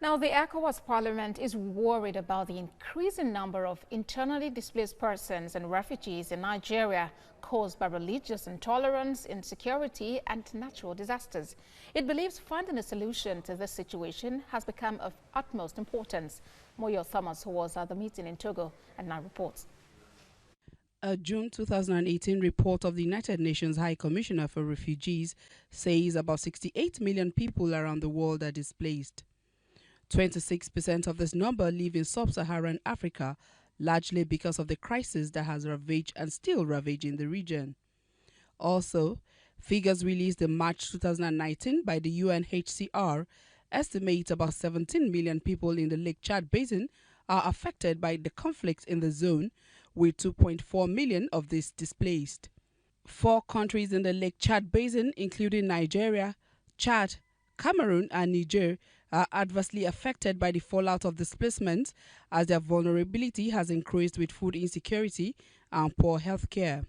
Now, the ECOWAS Parliament is worried about the increasing number of internally displaced persons and refugees in Nigeria caused by religious intolerance, insecurity and natural disasters. It believes finding a solution to this situation has become of utmost importance. Moyo Thomas, who was at the meeting in Togo, and now reports. A June 2018 report of the United Nations High Commissioner for Refugees says about 68 million people around the world are displaced. 26% of this number live in sub-Saharan Africa, largely because of the crisis that has ravaged and still ravaging the region. Also, figures released in March 2019 by the UNHCR estimate about 17 million people in the Lake Chad Basin are affected by the conflict in the zone, with 2.4 million of these displaced. 4 countries in the Lake Chad Basin, including Nigeria, Chad, Cameroon and Niger, are adversely affected by the fallout of displacement as their vulnerability has increased with food insecurity and poor health care.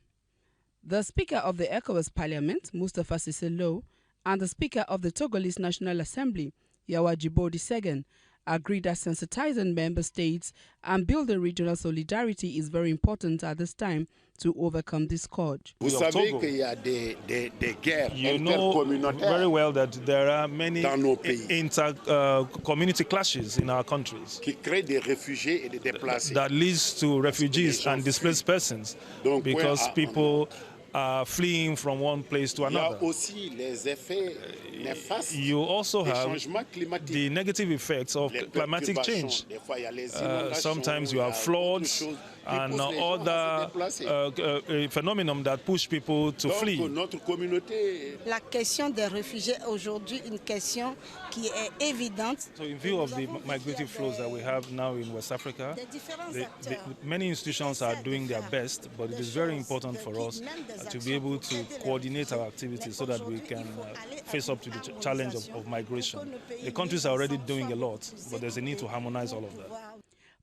The Speaker of the ECOWAS Parliament, Mustapha Cissé Lo, and the Speaker of the Togolese National Assembly, Yawa Djibo II, agreed that sensitizing member states and building regional solidarity is very important at this time to overcome this scourge. You know very well that there are many inter-community clashes in our countries that leads to refugees and displaced persons because people are fleeing from one place to another. You also have the negative effects of climatic change. Sometimes you have floods and other phenomena that push people to flee. La question des réfugiés aujourd'hui une question qui est évidente. So in view of the migratory flows that we have now in West Africa, many institutions are doing their best, but it is very important for us to be able to coordinate our activities so that we can face up to the challenge of migration. The countries are already doing a lot, but there's a need to harmonize all of that.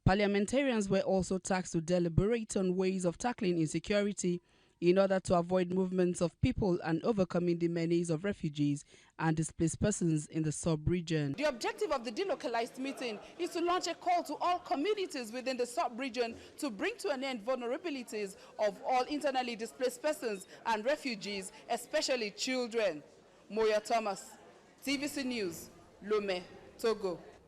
Parliamentarians were also tasked to deliberate on ways of tackling insecurity in order to avoid movements of people and overcoming the menace of refugees and displaced persons in the sub-region. The objective of the delocalized meeting is to launch a call to all communities within the sub-region to bring to an end vulnerabilities of all internally displaced persons and refugees, especially children. Moyo Thomas, TVC News, Lomé, Togo.